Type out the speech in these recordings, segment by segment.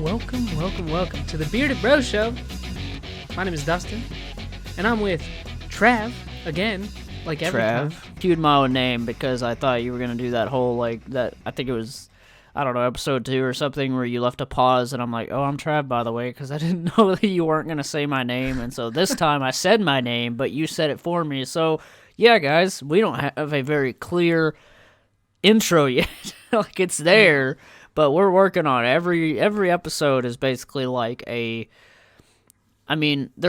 Welcome to the Bearded Bro Show. My name is Dustin, and I'm with Trav again, like every time. Cued my own name because I thought you were gonna do that whole I think it was, I don't know, episode 2 or something where you left a pause, and I'm like, oh, I'm Trav, by the way, because I didn't know that you weren't gonna say my name, and so this time I said my name, but you said it for me. So yeah, guys, we don't have a very clear intro yet. Like, it's there, but we're working on it. Every episode is basically like they're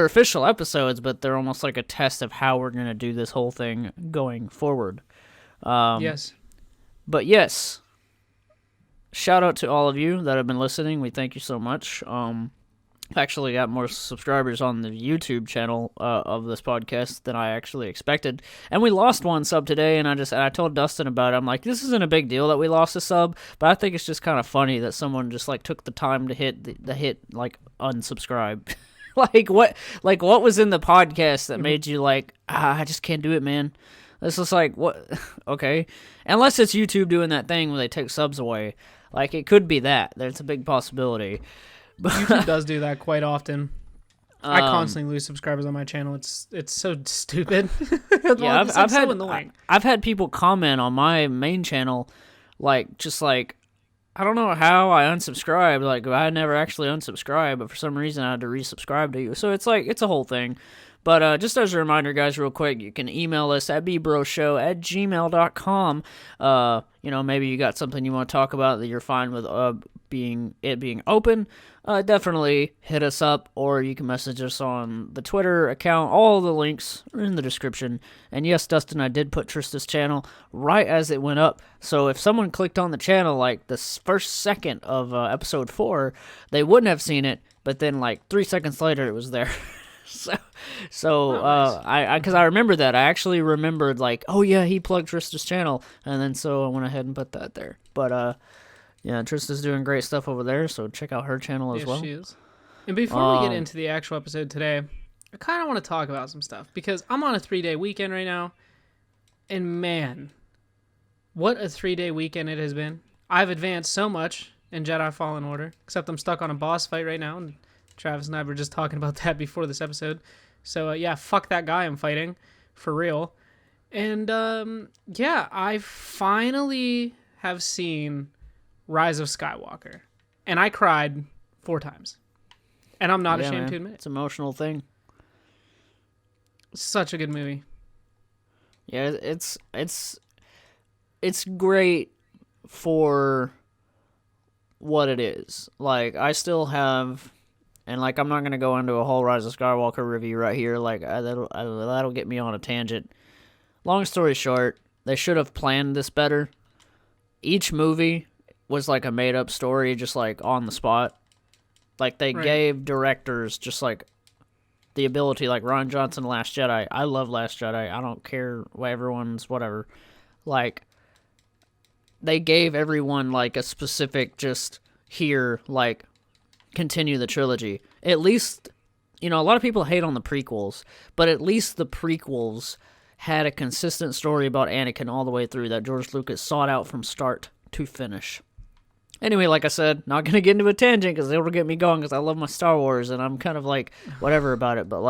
official episodes, but they're almost like a test of how we're going to do this whole thing going forward. Yes. But yes, shout out to all of you that have been listening. We thank you so much. Actually got more subscribers on the YouTube channel of this podcast than I actually expected. And we lost one sub today, and I told Dustin about it. I'm like, this isn't a big deal that we lost a sub, but I think it's just kind of funny that someone just like took the time to hit like unsubscribe. what was in the podcast that made you like, I just can't do it, man? This is like, what? Okay. Unless it's YouTube doing that thing where they take subs away. Like, it could be that. There's a big possibility. YouTube does do that quite often. I constantly lose subscribers on my channel. It's so stupid. Yeah, I've had people comment on my main channel, I don't know how I unsubscribed. Like, I never actually unsubscribed, but for some reason I had to resubscribe to you. So it's like, it's a whole thing. But just as a reminder, guys, real quick, you can email us at bbroshow@gmail.com. Maybe you got something you want to talk about that you're fine with being open. Definitely hit us up, or you can message us on the Twitter account. All the links are in the description. And yes, Dustin, I did put Trista's channel right as it went up. So if someone clicked on the channel like the first second of episode 4, they wouldn't have seen it, but then like 3 seconds later it was there. Because I remember that. I actually remembered, like, oh yeah, he plugged Trista's channel, and then so I went ahead and put that there. But yeah, Trista's doing great stuff over there, so check out her channel as well. Yes, she is. And before we get into the actual episode today, I kind of want to talk about some stuff, because I'm on a 3-day weekend right now, and man, what a 3-day weekend it has been. I've advanced so much in Jedi Fallen Order, except I'm stuck on a boss fight right now, and Travis and I were just talking about that before this episode. So, yeah, fuck that guy I'm fighting, for real. And, I finally have seen Rise of Skywalker. And I cried 4 times. And I'm not ashamed to admit it. It's an emotional thing. Such a good movie. Yeah, it's great for what it is. Like, I still have... And, like, I'm not going to go into a whole Rise of Skywalker review right here. Like, that'll get me on a tangent. Long story short, they should have planned this better. Each movie was, like, a made-up story, just, like, on the spot. Like, they gave directors just, like, the ability, like, Rian Johnson, Last Jedi. I love Last Jedi. I don't care what everyone's whatever. Like, they gave everyone, like, a specific just here, like... continue the trilogy. At least, a lot of people hate on the prequels, but at least the prequels had a consistent story about Anakin all the way through that George Lucas sought out from start to finish. Anyway, like I said, not going to get into a tangent because it'll get me going because I love my Star Wars and I'm kind of like whatever about it, but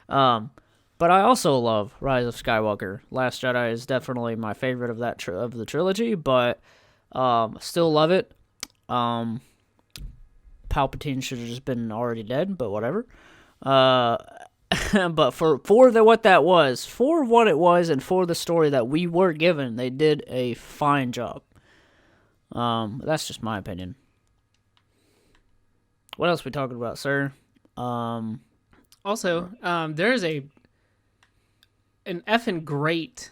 but I also love Rise of Skywalker. Last Jedi is definitely my favorite of that of the trilogy, but still love it. Palpatine should have just been already dead, but whatever. But for what it was, and for the story that we were given, they did a fine job. That's just my opinion. What else are we talking about, sir? Also, there is an effing great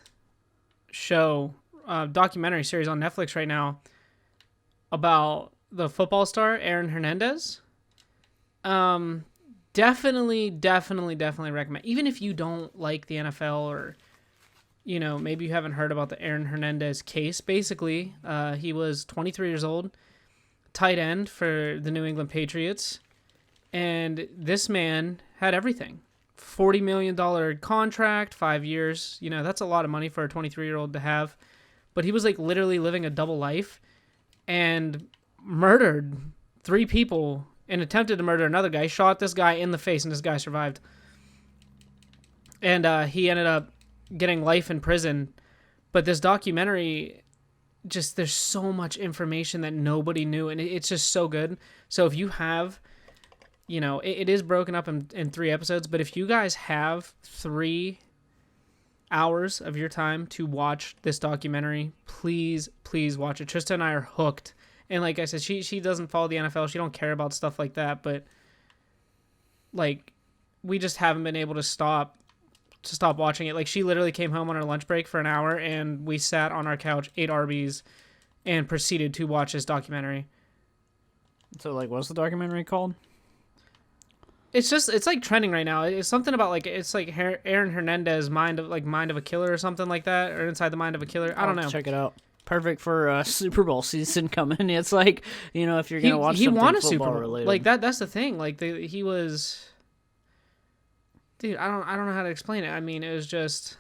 show, documentary series on Netflix right now about the football star Aaron Hernandez. Definitely recommend. Even if you don't like the NFL, or maybe you haven't heard about the Aaron Hernandez case. Basically, he was 23 years old, tight end for the New England Patriots, and this man had everything. $40 million contract, 5 years. That's a lot of money for a 23-year-old to have. But he was like literally living a double life, and murdered 3 people and attempted to murder another guy. He shot this guy in the face, and this guy survived. And he ended up getting life in prison. But this documentary, just there's so much information that nobody knew, and it's just so good. So if you have, it is broken up in 3 episodes, but if you guys have 3 hours of your time to watch this documentary, please watch it. Trista and I are hooked. And like I said, she doesn't follow the NFL. She don't care about stuff like that, but like we just haven't been able to stop watching it. Like she literally came home on her lunch break for an hour, and we sat on our couch, ate Arby's, and proceeded to watch this documentary. So like, what's the documentary called? It's like trending right now. It's something about like, it's like Aaron Hernandez mind of a killer or something like that, or Inside the Mind of a Killer. I don't know. Check it out. Perfect for Super Bowl season coming. It's like, if you're gonna watch something won a football Super Bowl related. like that. That's the thing. Like he was, dude. I don't know how to explain it. I mean, it was just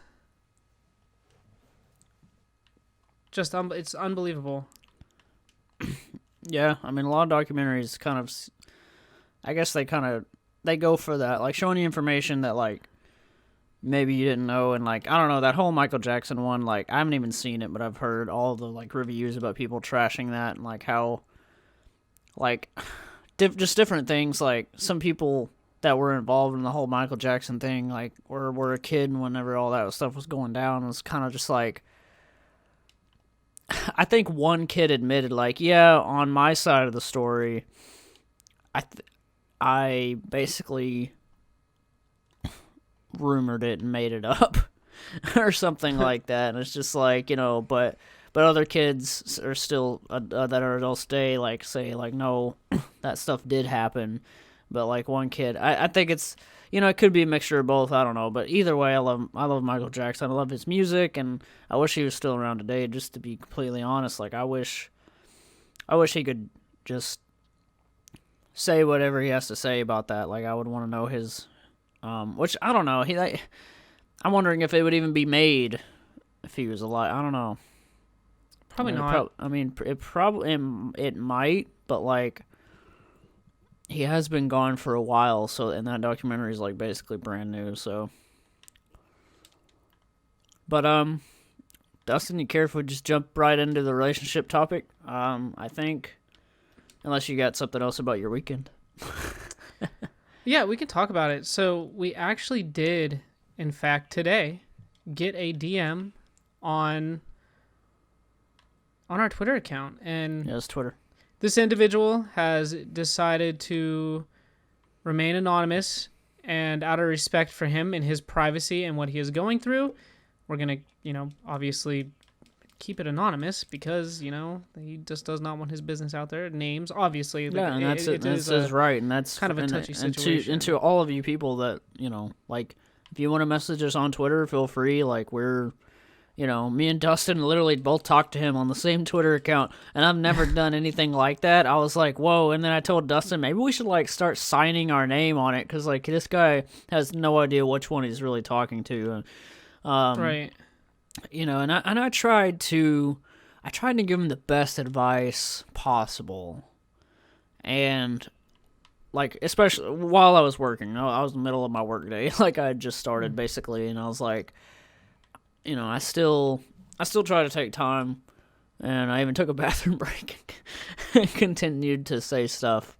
it's unbelievable. Yeah, I mean, a lot of documentaries kind of, I guess they go for that, like showing you information that like maybe you didn't know. And like, I don't know, that whole Michael Jackson one, like I haven't even seen it, but I've heard all the like reviews about people trashing that, and like how like just different things. Like some people that were involved in the whole Michael Jackson thing, like were a kid, and whenever all that stuff was going down, it was kind of just like, I think one kid admitted like, yeah, on my side of the story, I basically rumored it and made it up or something like that. And it's just like, but other kids are still they'll stay like, say like, no, that stuff did happen. But like one kid, I think it's, it could be a mixture of both. I don't know, but either way, I love Michael Jackson. I love his music, and I wish he was still around today. Just to be completely honest, like I wish he could just say whatever he has to say about that. Like I would want to know his, which I don't know. I'm wondering if it would even be made if he was alive. I don't know. Probably not. It might, but like he has been gone for a while. So, and that documentary is like basically brand new. So, but Dustin, you care if we just jump right into the relationship topic? I think, unless you got something else about your weekend. Yeah, we can talk about it. So we actually did, in fact, today get a DM on our Twitter account. And yeah, it's Twitter. This individual has decided to remain anonymous, and out of respect for him and his privacy and what he is going through, we're going to, obviously keep it anonymous because, he just does not want his business out there. Names, obviously. Yeah, and that's it. This is right, and that's kind of a touchy situation. And to all of you people that, like, if you want to message us on Twitter, feel free. Like, we're, me and Dustin literally both talked to him on the same Twitter account, and I've never done anything like that. I was like, whoa, and then I told Dustin, maybe we should, like, start signing our name on it, because, like, this guy has no idea which one he's really talking to. Right. And I tried to give him the best advice possible, and like especially while I was working, I was in the middle of my work day, like I had just started basically, and I was like, I still try to take time, and I even took a bathroom break and continued to say stuff,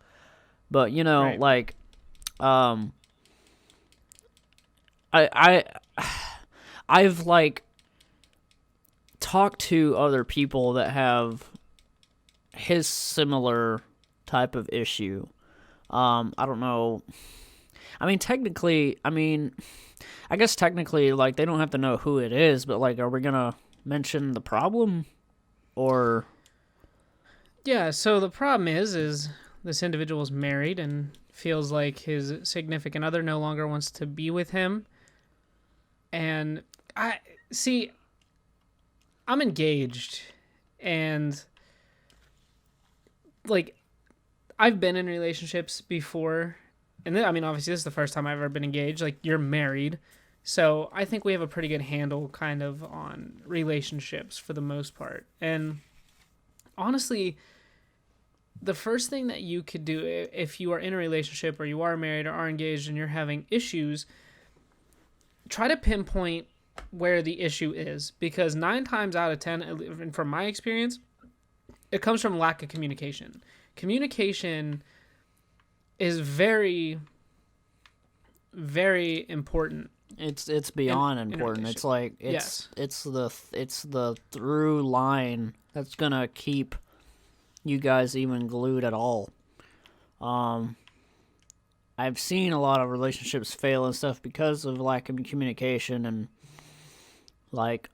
but right. Like, I've like talked to other people that have his similar type of issue. I don't know. I guess technically, like, they don't have to know who it is, but, like, are we gonna mention the problem? Or... Yeah, so the problem is this individual is married and feels like his significant other no longer wants to be with him. And I'm engaged, and like I've been in relationships before, and obviously this is the first time I've ever been engaged. Like, you're married, so I think we have a pretty good handle kind of on relationships for the most part. And honestly, the first thing that you could do if you are in a relationship or you are married or are engaged and you're having issues, try to pinpoint where the issue is, because 9 times out of 10, and from my experience, it comes from lack of communication. Communication is very, very important. It's beyond important. It's like it's the through line that's gonna keep you guys even glued at all. I've seen a lot of relationships fail and stuff because of lack of communication, and like,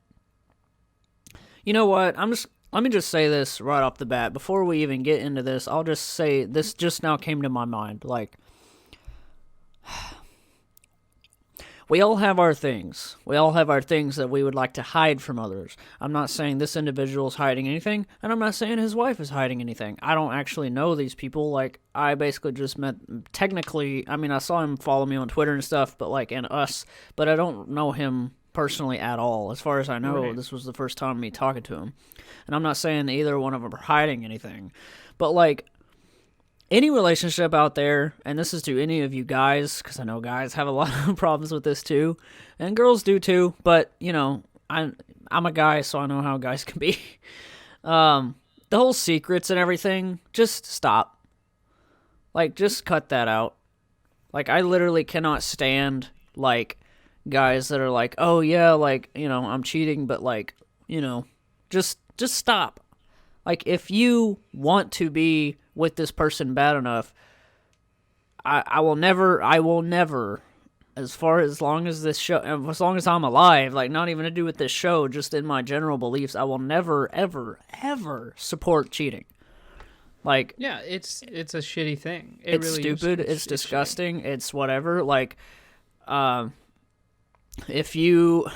you know what? Let me just say this right off the bat before we even get into this. I'll just say this just now came to my mind. Like, we all have our things. We all have our things that we would like to hide from others. I'm not saying this individual is hiding anything, and I'm not saying his wife is hiding anything. I don't actually know these people. Like, I basically just met, technically, I mean, I saw him follow me on Twitter and stuff, but like, and us, but I don't know him personally at all. As far as I know, right. This was the first time me talking to him. And I'm not saying either one of them are hiding anything, but like, any relationship out there, and this is to any of you guys, because I know guys have a lot of problems with this too, and girls do too, but, you know, I'm a guy, so I know how guys can be. The whole secrets and everything, just stop. Like, just cut that out. Like, I literally cannot stand, like, guys that are like, oh yeah, like, you know, I'm cheating, but like, you know, just stop. Like, if you want to be with this person bad enough, I will never, as long as I'm alive, like, not even to do with this show, just in my general beliefs, I will never, ever, ever support cheating. Like, yeah, it's a shitty thing. It's really stupid. It's disgusting. It's whatever. Like, if you're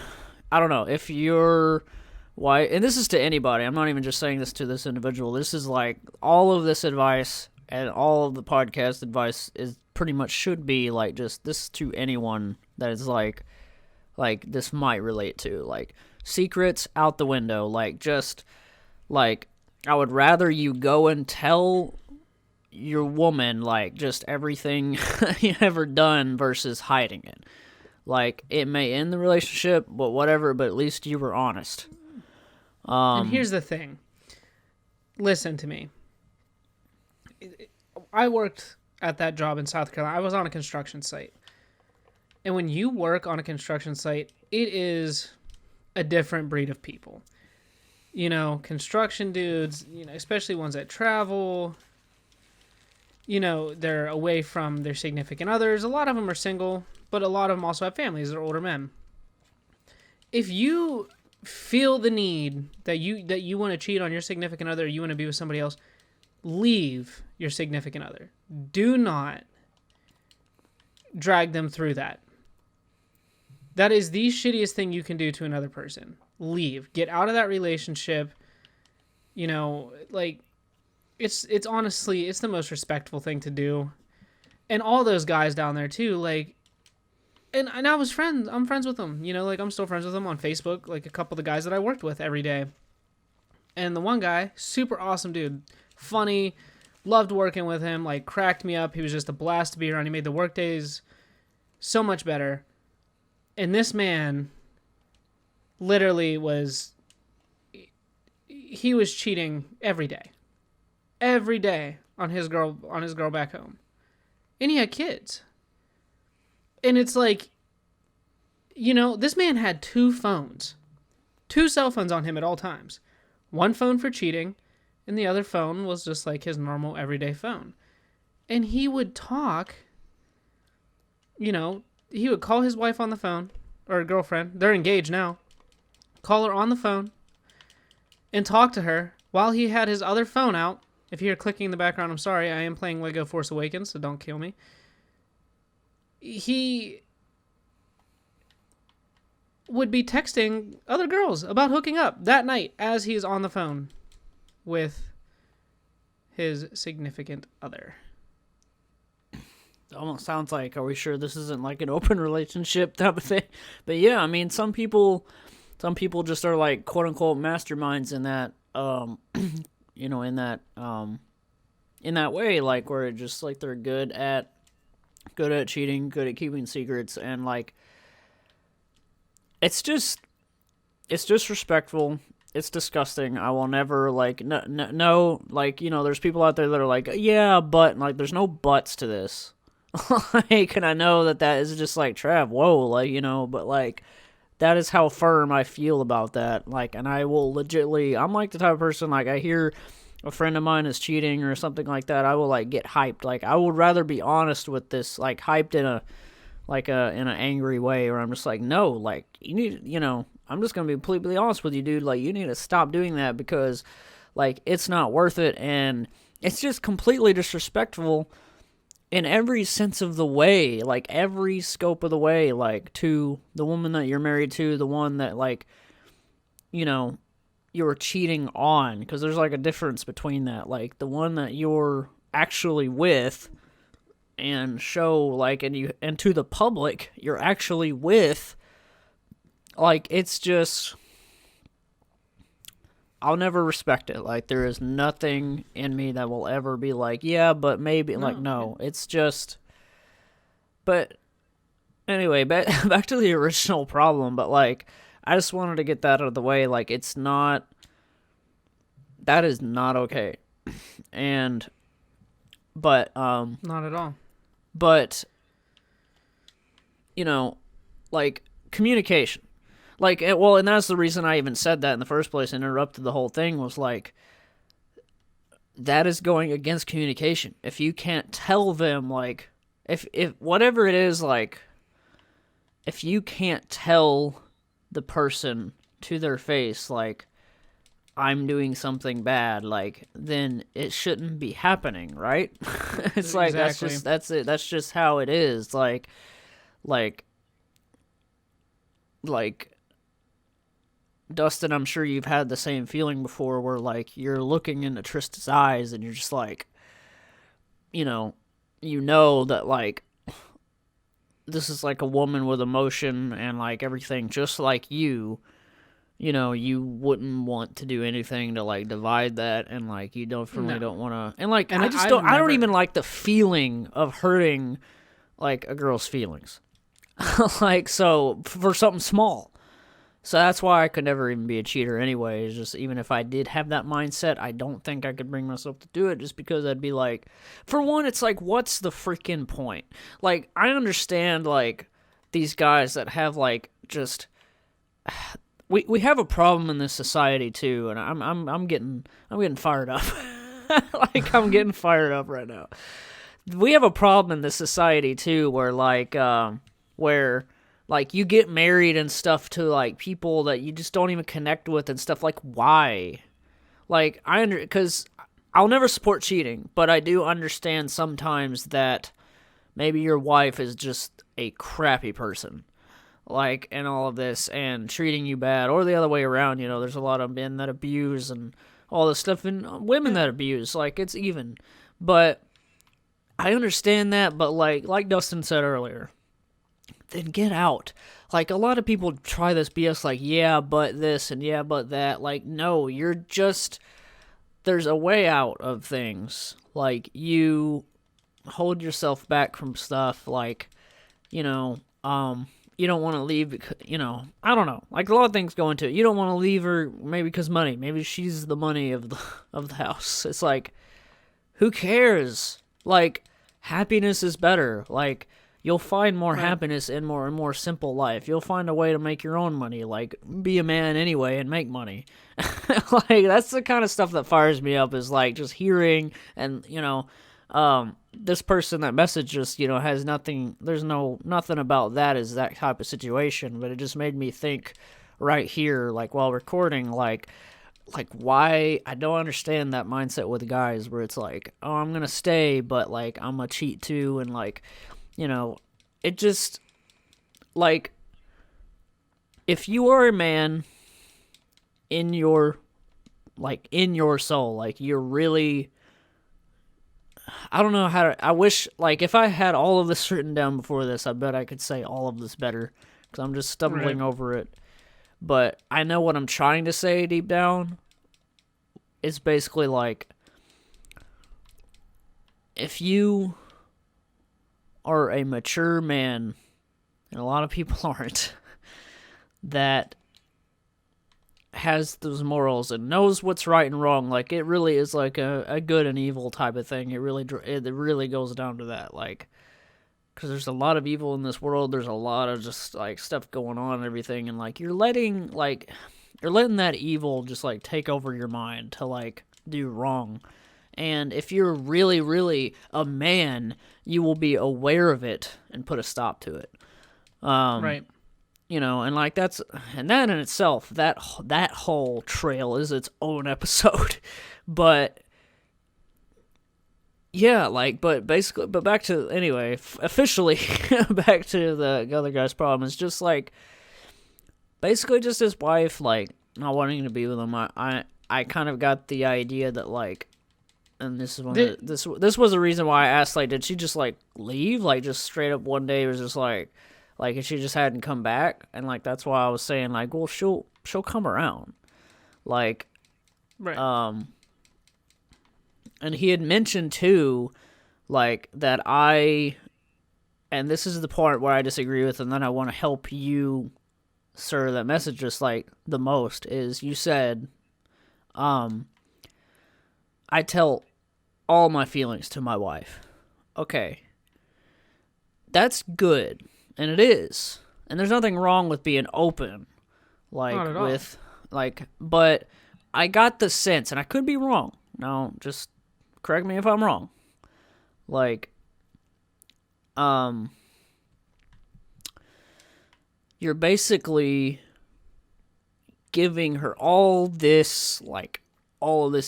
why, and this is to anybody, I'm not even just saying this to this individual, this is like, all of this advice and all of the podcast advice is pretty much should be like, just this to anyone that is like this might relate to, like, secrets out the window. Like, just like, I would rather you go and tell your woman, like, just everything you ever done versus hiding it. Like, it may end the relationship, but whatever, but at least you were honest. And here's the thing. Listen to me. I worked at that job in South Carolina. I was on a construction site. And when you work on a construction site, it is a different breed of people. You know, construction dudes, you know, especially ones that travel, you know, they're away from their significant others. A lot of them are single, but a lot of them also have families. They're older men. If you feel the need that you want to cheat on your significant other, or you want to be with somebody else, leave your significant other. Do not drag them through that. That is the shittiest thing you can do to another person. Leave. Get out of that relationship. You know, like, it's honestly, it's the most respectful thing to do. And all those guys down there too, like, and I'm friends with them, you know, like, I'm still friends with them on Facebook, like, a couple of the guys that I worked with every day. And the one guy, super awesome dude, funny, loved working with him, like, cracked me up. He was just a blast to be around. He made the work days so much better. And this man literally was cheating every day on his girl back home. And he had kids. And it's like, you know, this man had 2 cell phones on him at all times. One phone for cheating, and the other phone was just like his normal everyday phone. And he would talk, you know, he would call his wife on the phone, or girlfriend, they're engaged now, call her on the phone, and talk to her while he had his other phone out. If you hear clicking in the background, I'm sorry, I am playing Lego Force Awakens, so don't kill me. He would be texting other girls about hooking up that night as he's on the phone with his significant other. It almost sounds like, are we sure this isn't like an open relationship type of thing? But yeah, I mean, some people just are like, quote unquote, masterminds in that, you know, in that in that way, like where it just like they're good at cheating, good at keeping secrets, and like it's disrespectful. It's disgusting. I will never like no like there's people out there that are like yeah, but like there's no buts to this. Like, and I know that is just like Trav, whoa, like but like that is how firm I feel about that. Like, and I will legitly, I'm like the type of person, like I hear a friend of mine is cheating or something like that, I will like get hyped. Like I would rather be honest with this, like hyped in an angry way, where I'm just like, no, like you need, I'm just gonna be completely honest with you, dude. Like you need to stop doing that because, like, it's not worth it, and it's just completely disrespectful in every sense of the way, like every scope of the way, like to the woman that you're married to, the one that like, you're cheating on, because there's like a difference between that, like the one that you're actually with and show like and to the public you're actually with. Like it's just, I'll never respect it. Like there is nothing in me that will ever be like, yeah, but maybe like no. It's just, but anyway, back to the original problem. But like I just wanted to get that out of the way. Like that is not okay. And but not at all. But like communication. Like, well, and that's the reason I even said that in the first place, and interrupted the whole thing, was like, that is going against communication. If you can't tell them, like, if whatever it is, like, if you can't tell the person to their face, like, I'm doing something bad, like, then it shouldn't be happening, right? It's like, exactly. that's just how it is. Like, Dustin, I'm sure you've had the same feeling before where, like, you're looking into Trista's eyes and you're just like, that, like, this is, like, a woman with emotion and, like, everything just like you wouldn't want to do anything to, like, divide that, and, like, you don't want to, and, like, and I don't even like the feeling of hurting, like, a girl's feelings. Like, so, for something small. So that's why I could never even be a cheater anyway. It's just, even if I did have that mindset, I don't think I could bring myself to do it, just because I'd be like, for one, it's like, what's the freaking point? Like, I understand, like, these guys that have, like, just, we have a problem in this society too, and I'm getting fired up. Like, I'm getting fired up right now. We have a problem in this society too, where like, you get married and stuff to, like, people that you just don't even connect with and stuff. Like, why? Like, because I'll never support cheating, but I do understand sometimes that maybe your wife is just a crappy person, like, and all of this, and treating you bad, or the other way around. There's a lot of men that abuse and all this stuff, and women that abuse. Like, it's even. But I understand that, but like Dustin said earlier, then get out. Like, a lot of people try this BS, like, yeah, but this, and yeah, but that. Like, no, there's a way out of things. Like, you hold yourself back from stuff, like, you don't want to leave because, I don't know. Like, a lot of things go into it. You don't want to leave her maybe because money. Maybe she's the money of the house. It's like, who cares? Like, happiness is better. Like, you'll find more happiness in more simple life. You'll find a way to make your own money. Like, be a man anyway and make money. Like, that's the kind of stuff that fires me up, is like just hearing, and this person that messaged us, has nothing. There's nothing about that as that type of situation, but it just made me think right here, like while recording, like why I don't understand that mindset with guys, where it's like, oh, I'm gonna stay, but like I'm gonna cheat too, and like. It just, like, if you are a man in your soul, like, you're really, I don't know how to, I wish, like, if I had all of this written down before this, I bet I could say all of this better, because I'm just stumbling over it. But I know what I'm trying to say deep down. It's basically like, if you are a mature man, and a lot of people aren't, that has those morals and knows what's right and wrong, like, it really is like a good and evil type of thing. It really goes down to that, like, because there's a lot of evil in this world. There's a lot of just, like, stuff going on and everything, and, like, you're letting that evil just, like, take over your mind to, like, do wrong. And if you're really, really a man, you will be aware of it and put a stop to it. Right. You know, and, like, that in itself, that whole trail is its own episode. But yeah, like, but back to, anyway, officially, back to the other guy's problem. It's just, like, basically just his wife, like, not wanting to be with him. I kind of got the idea that, like, and this is this was the reason why I asked, like, did she just, like, leave? Like, just straight up one day was just, like, if she just hadn't come back? And, like, that's why I was saying, like, well, she'll come around. Like, right. And he had mentioned, too, like, that and this is the part where I disagree with, and then I want to help you, sir, that message just, like, the most, is you said, I tell all my feelings to my wife. Okay. That's good. And it is. And there's nothing wrong with being open. Like, Not at all. with, like, but I got the sense, and I could be wrong. No, just correct me if I'm wrong. Like, you're basically giving her all this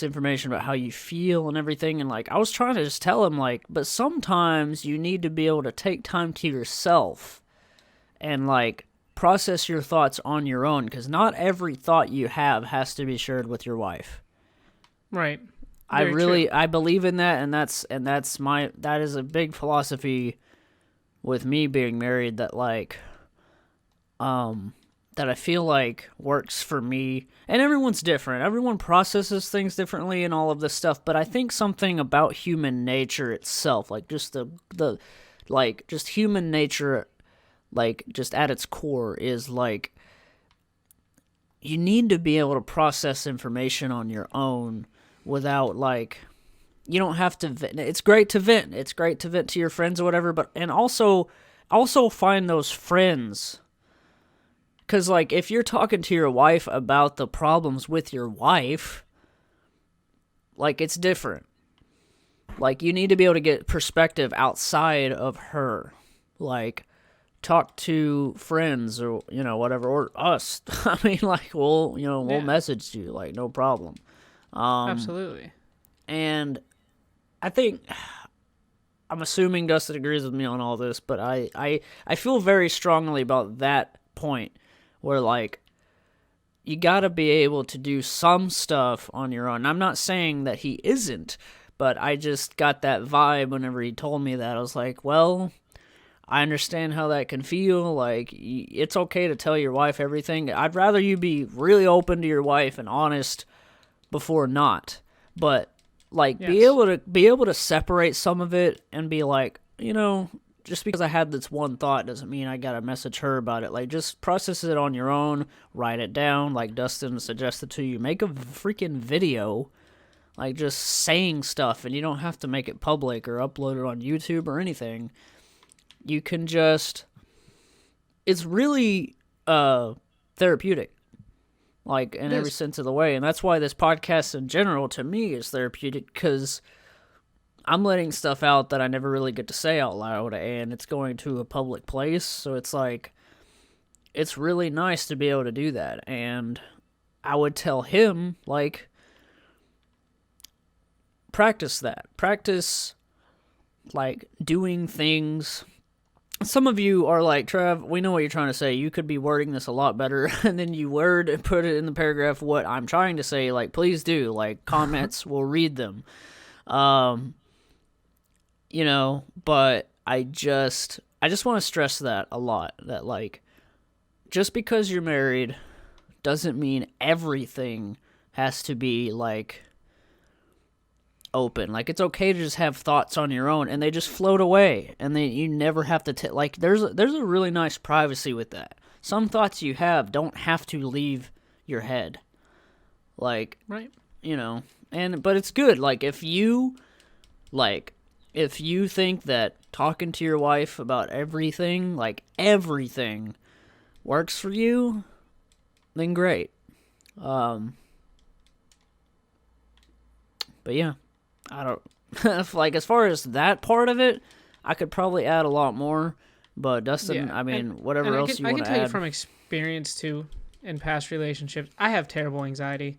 information about how you feel and everything, and, like, I was trying to just tell him, like, but sometimes you need to be able to take time to yourself and, like, process your thoughts on your own, because not every thought you have has to be shared with your wife. Right. I believe in that, and that is a big philosophy with me being married, that, like, that I feel like works for me. And everyone's different. Everyone processes things differently and all of this stuff, but I think something about human nature itself, like, just just human nature, like, just at its core, is, like, you need to be able to process information on your own without, like, you don't have to vent. It's great to vent. It's great to vent to your friends or whatever, but, and also find those friends. Because, like, if you're talking to your wife about the problems with your wife, like, it's different. Like, you need to be able to get perspective outside of her. Like, talk to friends or, you know, whatever, or us. I mean, like, we'll message you, like, no problem. Absolutely. And I think, I'm assuming Dustin agrees with me on all this, but I feel very strongly about that point, where, like, you gotta be able to do some stuff on your own. I'm not saying that he isn't, but I just got that vibe whenever he told me that. I was like, well, I understand how that can feel. Like, it's okay to tell your wife everything. I'd rather you be really open to your wife and honest before not. But, like, Yes. be able to separate some of it and be like, you know, just because I had this one thought doesn't mean I gotta message her about it. Like, just process it on your own, write it down, like Dustin suggested to you. Make a freaking video, like, just saying stuff, and you don't have to make it public or upload it on YouTube or anything. You can just, it's really therapeutic, like, in every sense of the way. And that's why this podcast in general, to me, is therapeutic, because I'm letting stuff out that I never really get to say out loud, and it's going to a public place, so it's like, it's really nice to be able to do that. And I would tell him, like, practice that. Practice, like, doing things. Some of you are like, Trav, we know what you're trying to say. You could be wording this a lot better, and then you put it in the paragraph what I'm trying to say. Like, please do. Like, comments, we'll read them. You know, but I just want to stress that a lot, that, like, just because you're married doesn't mean everything has to be, like, open. Like, it's okay to just have thoughts on your own, and they just float away, and you never have to like. There's a really nice privacy with that. Some thoughts you have don't have to leave your head, like, Right. but it's good. Like, if you think that talking to your wife about everything, like everything, works for you, then great. But yeah, I don't like, as far as that part of it, I could probably add a lot more. But Dustin, I mean, whatever else you want to add. I can tell you from experience too, in past relationships, I have terrible anxiety,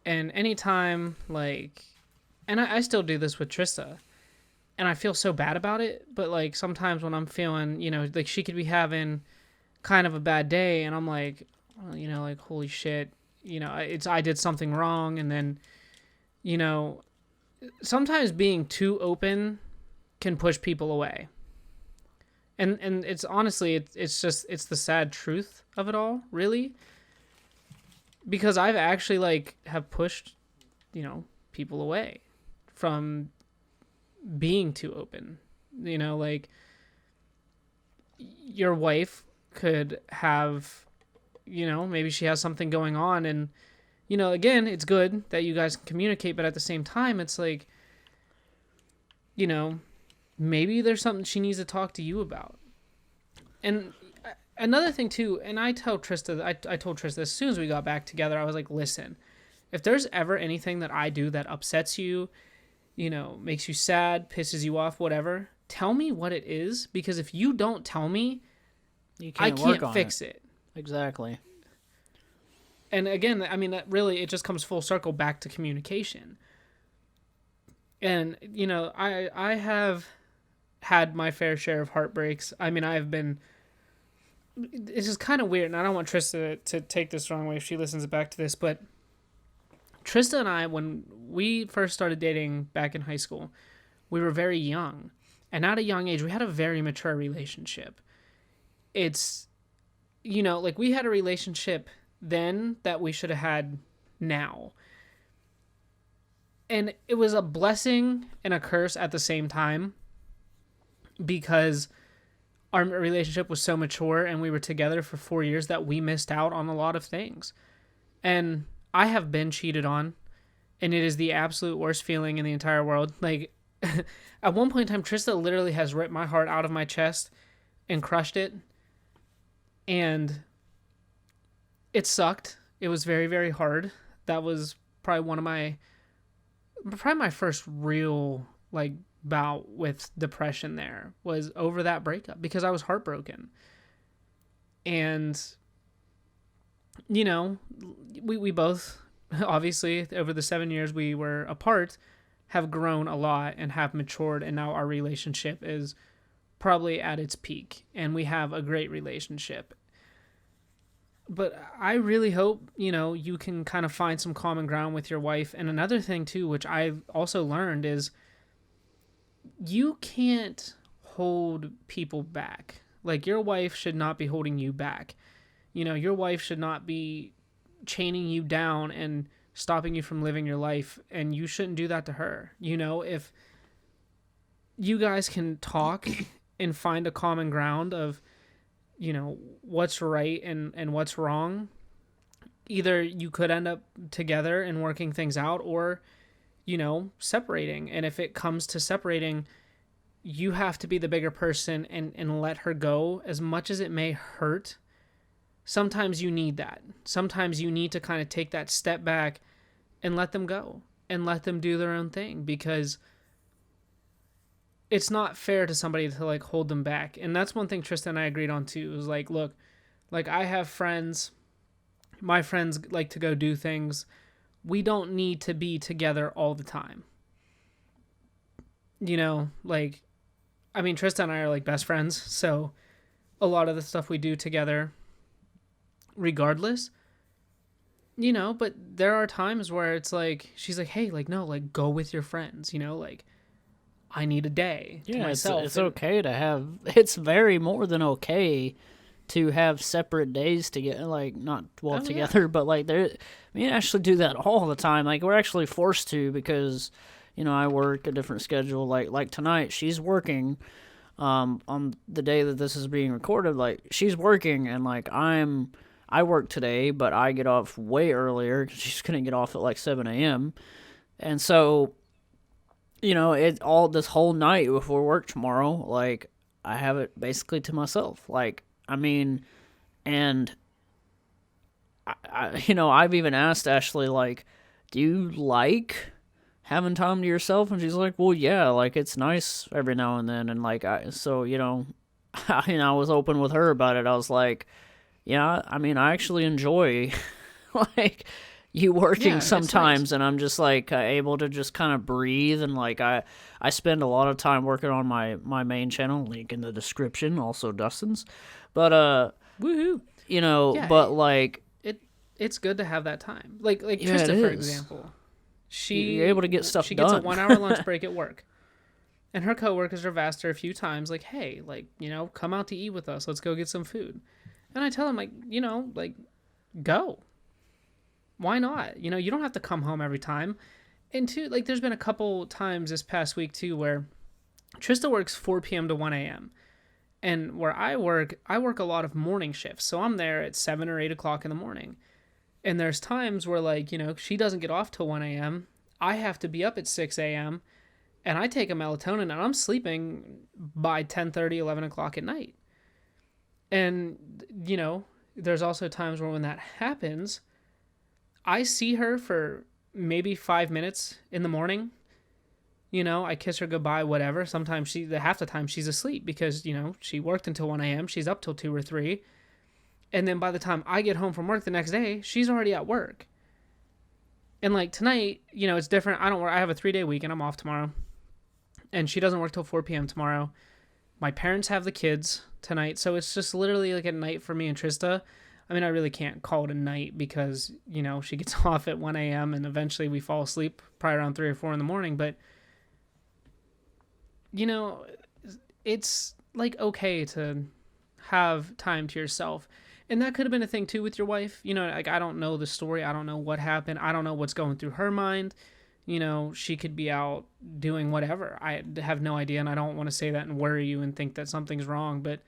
and anytime and I still do this with Trista, and I feel so bad about it. But like sometimes when I'm feeling, like she could be having kind of a bad day, and I'm like, well, like holy shit, I did something wrong, and then, sometimes being too open can push people away. And it's honestly, it's the sad truth of it all, really. Because I've actually have pushed, people away from being too open. Your wife could have, maybe she has something going on, and, again, it's good that you guys can communicate, but at the same time, it's like, maybe there's something she needs to talk to you about. And another thing too, and I told Trista as soon as we got back together, I was like, listen, if there's ever anything that I do that upsets you, makes you sad, pisses you off, whatever, tell me what it is, because if you don't tell me, I can't fix it. Exactly. And again, I mean, that really, it just comes full circle back to communication. And, I have had my fair share of heartbreaks. I mean, it's just kind of weird, and I don't want Trista to take this the wrong way if she listens back to this, but Trista and I, when we first started dating back in high school, we were very young. And at a young age, we had a very mature relationship. It's, we had a relationship then that we should have had now. And it was a blessing and a curse at the same time, because our relationship was so mature and we were together for 4 years that we missed out on a lot of things. And I have been cheated on, and it is the absolute worst feeling in the entire world. Like, at one point in time, Trista literally has ripped my heart out of my chest and crushed it. And it sucked. It was very, very hard. That was probably my first real, bout with depression there, was over that breakup, because I was heartbroken. And, we both, obviously, over the 7 years we were apart, have grown a lot and have matured, and now our relationship is probably at its peak, and we have a great relationship. But I really hope, you can kind of find some common ground with your wife. And another thing too, which I've also learned, is you can't hold people back. Like, your wife should not be holding you back. Your wife should not be chaining you down and stopping you from living your life, and you shouldn't do that to her. If you guys can talk and find a common ground of, what's right and what's wrong, either you could end up together and working things out, or, separating. And if it comes to separating, you have to be the bigger person and let her go, as much as it may hurt. Sometimes you need that. Sometimes you need to kind of take that step back and let them go and let them do their own thing, because it's not fair to somebody to hold them back. And that's one thing Tristan and I agreed on too. It was look, I have friends, my friends like to go do things. We don't need to be together all the time. Tristan and I are best friends. So a lot of the stuff we do together, regardless, but there are times where it's she's hey, no, go with your friends, I need a day to myself. It's okay to have. It's very more than okay to have separate days to get not together, but we actually do that all the time. We're actually forced to, because I work a different schedule. Like tonight, she's working. On the day that this is being recorded, like she's working, and like I work today, but I get off way earlier. She's gonna get off at like 7 a.m. And so, it all this whole night before work tomorrow, like I have it basically to myself. Like, I mean, and I've even asked Ashley, like, do you like having time to yourself? And she's like, well, yeah, like it's nice every now and then. And like, I was open with her about it. I was like, yeah, I mean, I actually enjoy like you working sometimes, and I'm just like able to just kind of breathe. And like I spend a lot of time working on my main channel, link in the description, also Dustin's. But woohoo, but like it's good to have that time. Like Trista, for example, you're able to get stuff she done. She gets a 1 hour lunch break at work, and her coworkers have asked her a few times, like, hey, like, come out to eat with us, let's go get some food. And I tell them, like, like, go. Why not? You don't have to come home every time. And two, like, there's been a couple times this past week too where Trista works 4 p.m. to 1 a.m. And where I work a lot of morning shifts. So I'm there at 7 or 8 o'clock in the morning. And there's times where, like, she doesn't get off till 1 a.m. I have to be up at 6 a.m. And I take a melatonin and I'm sleeping by 10:30, 11 o'clock at night. And, there's also times where when that happens, I see her for maybe 5 minutes in the morning. I kiss her goodbye, whatever. Sometimes half the time she's asleep because, she worked until 1 a.m. She's up till 2 or 3. And then by the time I get home from work the next day, she's already at work. And like tonight, it's different. I don't work. I have a 3-day week and I'm off tomorrow. And she doesn't work till 4 p.m. tomorrow. My parents have the kids tonight. So it's just literally like a night for me and Trista. I mean, I really can't call it a night because, she gets off at 1 a.m. and eventually we fall asleep probably around 3 or 4 in the morning. But, it's like okay to have time to yourself. And that could have been a thing too with your wife. Like, I don't know the story. I don't know what happened. I don't know what's going through her mind. She could be out doing whatever. I have no idea. And I don't want to say that and worry you and think that something's wrong. But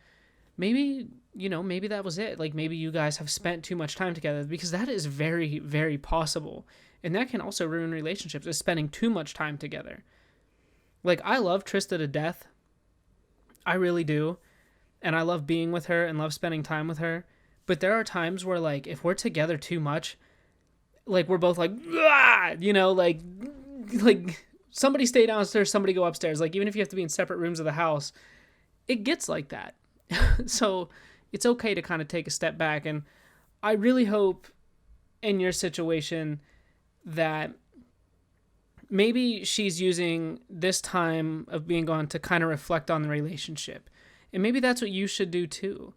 maybe, maybe that was it. Like, maybe you guys have spent too much time together, because that is very, very possible. And that can also ruin relationships, is spending too much time together. Like, I love Trista to death. I really do. And I love being with her and love spending time with her. But there are times where, like, if we're together too much, like, we're both like, ah! Like somebody stay downstairs, somebody go upstairs. Like, even if you have to be in separate rooms of the house, it gets like that. So it's okay to kind of take a step back. And I really hope in your situation that maybe she's using this time of being gone to kind of reflect on the relationship. And maybe that's what you should do too.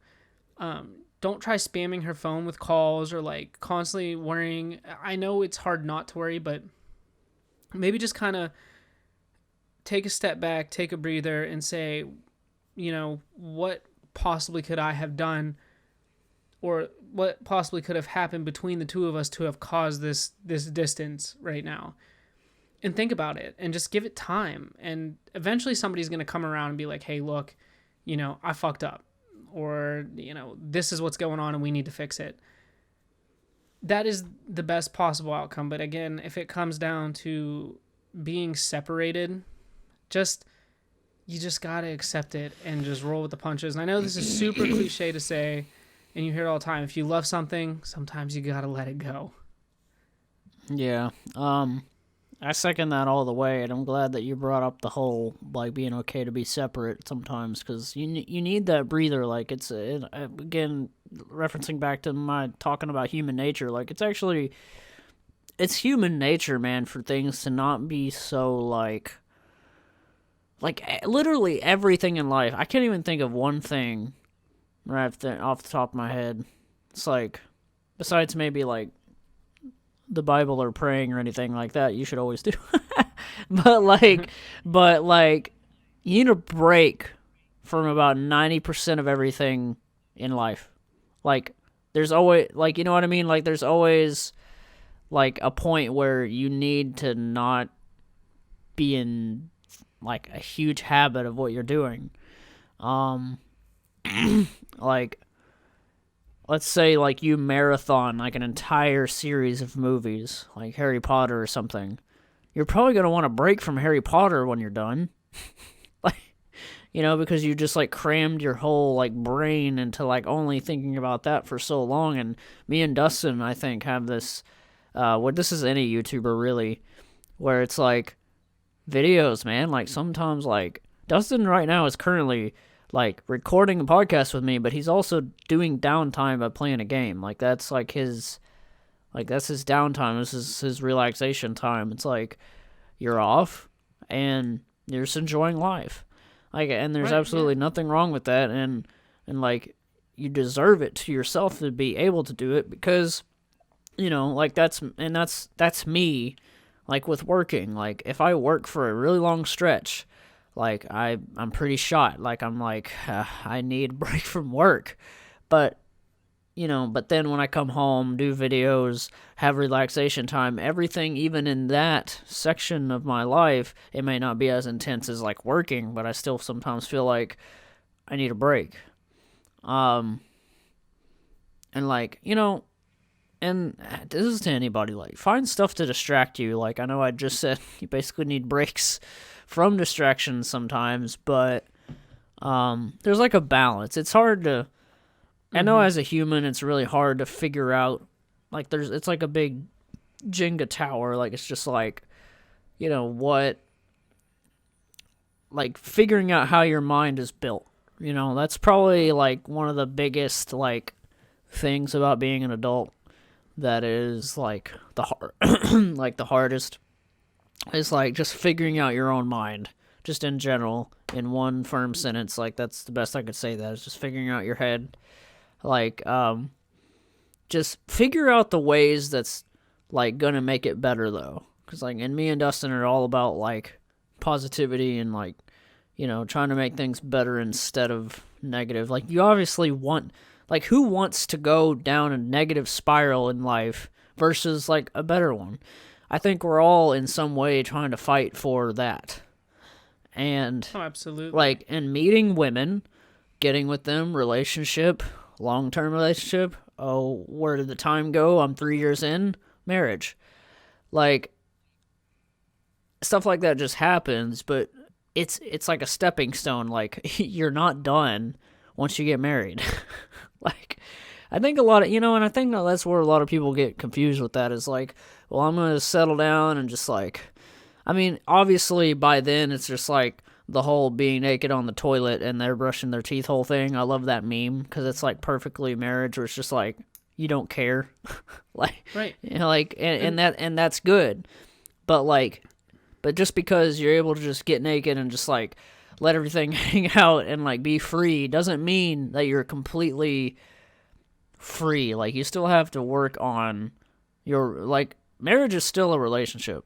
Don't try spamming her phone with calls or like constantly worrying. I know it's hard not to worry, but maybe just kind of take a step back, take a breather, and say, what possibly could I have done, or what possibly could have happened between the two of us to have caused this distance right now. And think about it and just give it time. And eventually somebody's going to come around and be like, hey, look, I fucked up. Or, this is what's going on and we need to fix it. That is the best possible outcome. But again, if it comes down to being separated, you just got to accept it and just roll with the punches. And I know this is super cliche to say, and you hear it all the time. If you love something, sometimes you got to let it go. Yeah. I second that all the way, and I'm glad that you brought up the whole, like, being okay to be separate sometimes, because you need that breather. Like, again, referencing back to my talking about human nature, like, it's human nature, man, for things to not be so, like, literally everything in life. I can't even think of one thing right off the top of my head. It's like, besides maybe, like, the Bible or praying or anything like that, you should always do. but you need a break from about 90% of everything in life. Like, there's always, like, you know what I mean? Like, there's always, like, a point where you need to not be in like a huge habit of what you're doing. Like, let's say like you marathon like an entire series of movies, like Harry Potter or something. You're probably going to want to break from Harry Potter when you're done. Like, because you just like crammed your whole like brain into like only thinking about that for so long. And me and Dustin, I think, have this, this is any YouTuber really, where it's like videos, man. Like sometimes like Dustin right now is currently like recording a podcast with me, but he's also doing downtime by playing a game. Like that's like his downtime. This is his relaxation time. It's like you're off and you're just enjoying life. Like, and there's absolutely nothing wrong with that. And like you deserve it to yourself to be able to do it because, like that's me. Like with working, like if I work for a really long stretch, like I'm pretty shot. Like I'm like I need a break from work, but but then when I come home, do videos, have relaxation time, everything, even in that section of my life, it may not be as intense as like working, but I still sometimes feel like I need a break. And like, and this is to anybody, like find stuff to distract you. Like I know I just said you basically need breaks from distractions sometimes, but there's like a balance. It's hard to, I know as a human, it's really hard to figure out, like it's like a big Jenga tower. Like it's just like, like figuring out how your mind is built. That's probably like one of the biggest like things about being an adult that is like like the hardest is like just figuring out your own mind, just in general, in one firm sentence. Like that's the best I could say. That is just figuring out your head. Like just figure out the ways that's like gonna make it better though, because like, and me and Dustin are all about like positivity and like trying to make things better instead of negative. Like you obviously want, like who wants to go down a negative spiral in life versus like a better one? I think we're all in some way trying to fight for that. And absolutely. Like, and meeting women, getting with them, relationship, long-term relationship. Oh, where did the time go? I'm 3 years in. Marriage. Like, stuff like that just happens, but it's like a stepping stone. Like, you're not done once you get married. Like, I think a lot of, and I think that's where a lot of people get confused with that is like, well, I'm going to settle down and just like, I mean, obviously by then it's just like the whole being naked on the toilet and they're brushing their teeth whole thing. I love that meme because it's like perfectly marriage where it's just like, you don't care. Like, right. Like, and that's good. But like, but just because you're able to just get naked and just like let everything hang out and like be free doesn't mean that you're completely free. Like you still have to work on your, like, marriage is still a relationship.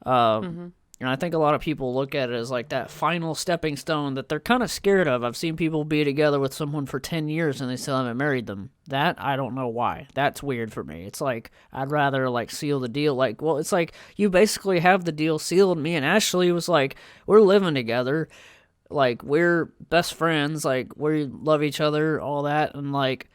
And I think a lot of people look at it as like that final stepping stone that they're kind of scared of. I've seen people be together with someone for 10 years and they still haven't married them. That, I don't know why. That's weird for me. It's like, I'd rather like seal the deal. Like, well, it's like you basically have the deal sealed. Me and Ashley was like, we're living together. Like, we're best friends. Like, we love each other, all that. And like,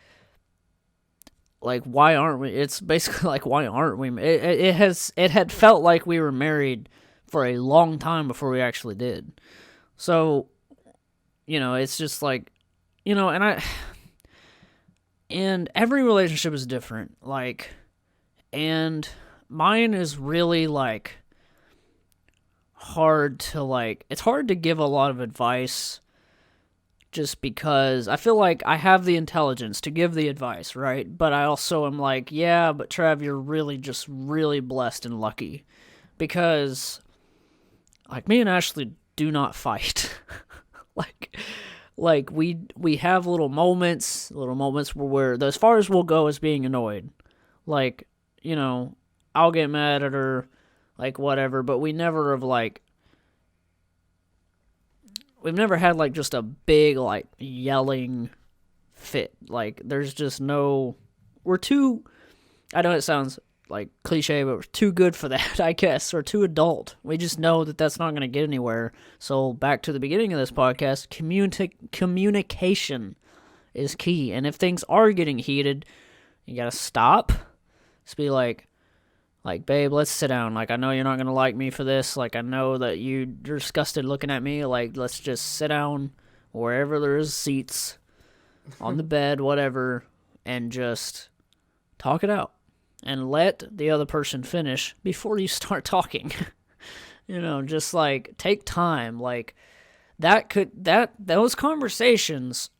why aren't we? It's basically like, why aren't we? It had felt like we were married for a long time before we actually did. So, it's just like, and every relationship is different. Like, and mine is really like hard to like, it's hard to give a lot of advice just because I feel like I have the intelligence to give the advice, right? But I also am like, yeah, but Trav, you're really just really blessed and lucky because like me and Ashley do not fight. like we have little moments where we're, as far as we'll go as being annoyed. Like, I'll get mad at her, like whatever, but we never have like, we've never had like just a big like yelling fit. Like there's just no, we're too, I know it sounds like cliche, but we're too good for that, I guess, or too adult. We just know that that's not going to get anywhere. So back to the beginning of this podcast, communication is key. And if things are getting heated, you got to stop. Just be like, babe, let's sit down. Like, I know you're not going to like me for this. Like, I know that you're disgusted looking at me. Like, let's just sit down wherever there is seats, on the bed, whatever, and just talk it out. And let the other person finish before you start talking. Just, like, take time. Like, those conversations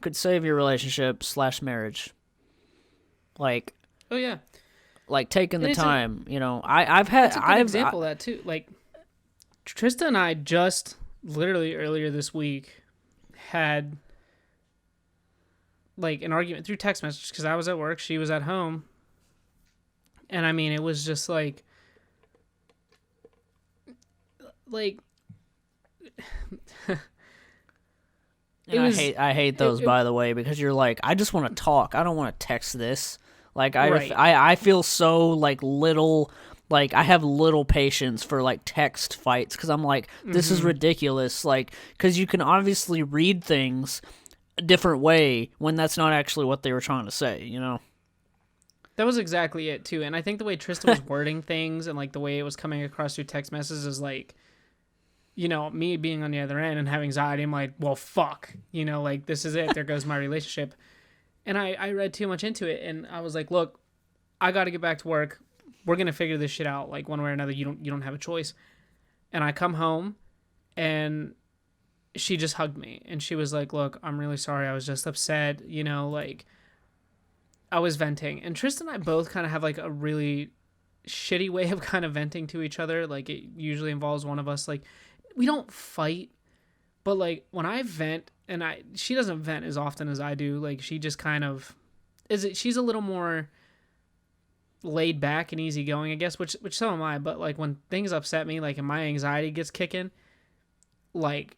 could save your relationship / marriage. Like, oh, yeah. Like, taking the time, I've had... That's a good example of that, too. Like, Trista and I just, literally earlier this week, had, like, an argument through text message, because I was at work, she was at home, and, I mean, it was just, like... I hate those, by the way, because you're like, I just want to talk. I don't want to text this. Like, I feel so, like, little, like, I have little patience for, like, text fights, because I'm like, this is ridiculous, like, because you can obviously read things a different way when that's not actually what they were trying to say, That was exactly it, too, and I think the way Trista was wording things, and, like, the way it was coming across through text messages is, like, me being on the other end and having anxiety, I'm like, well, fuck, like, this is it, there goes my relationship. And I read too much into it, and I was like, look, I got to get back to work. We're going to figure this shit out, like, one way or another. You don't have a choice. And I come home, and she just hugged me, and she was like, look, I'm really sorry. I was just upset, like, I was venting. And Tristan and I both kind of have, like, a really shitty way of kind of venting to each other. Like, it usually involves one of us. Like, we don't fight, but, like, when I vent, and she doesn't vent as often as I do. Like, she just kind of she's a little more laid back and easygoing, I guess, which so am I. But, like, when things upset me, like, and my anxiety gets kicking, like,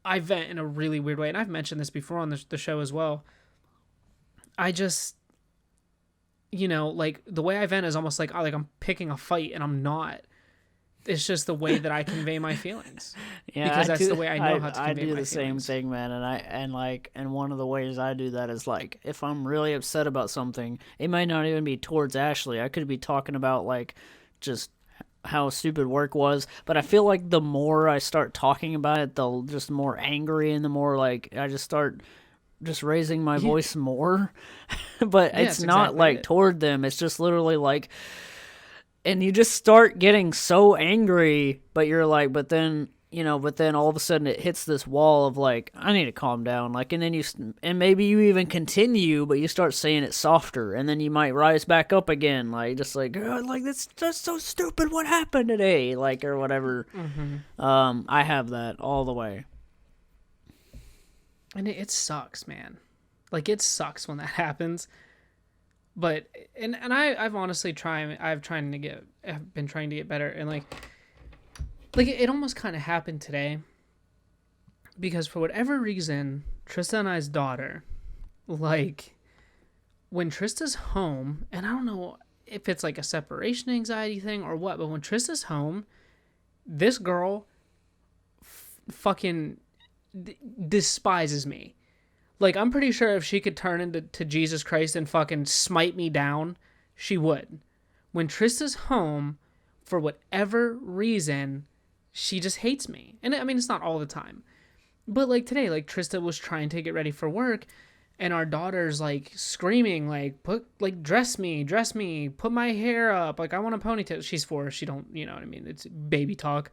I vent in a really weird way. And I've mentioned this before on the show as well. I just, like, the way I vent is almost like I'm picking a fight, and I'm not. It's just the way that I convey my feelings. Yeah, because that's the way I know how to convey my feelings. I do the same thing, man. And one of the ways I do that is, like, if I'm really upset about something, it might not even be towards Ashley. I could be talking about, like, just how stupid work was. But I feel like the more I start talking about it, the just more angry, and the more, like, I just start just raising my voice more. But it's not exactly like toward them. It's just literally like... And you just start getting so angry, but you're like, but then all of a sudden it hits this wall of, like, I need to calm down. Like, and then and maybe you even continue, but you start saying it softer, and then you might rise back up again. Like, just like, oh, like, that's just so stupid. What happened today? Like, or whatever. I have that all the way. And it sucks, man. Like, it sucks when that happens. But I've honestly I've been trying to get better, and like it almost kind of happened today, because for whatever reason, Trista and I's daughter, like, when Trista's home, and I don't know if it's like a separation anxiety thing or what, but when Trista's home, this girl fucking despises me. Like, I'm pretty sure if she could turn into Jesus Christ and fucking smite me down, she would. When Trista's home, for whatever reason, she just hates me. And, I mean, it's not all the time. But, like, today, like, Trista was trying to get ready for work, and our daughter's, like, screaming, like, dress me, put my hair up, like, I want a ponytail. She's 4, she don't, you know what I mean? It's baby talk.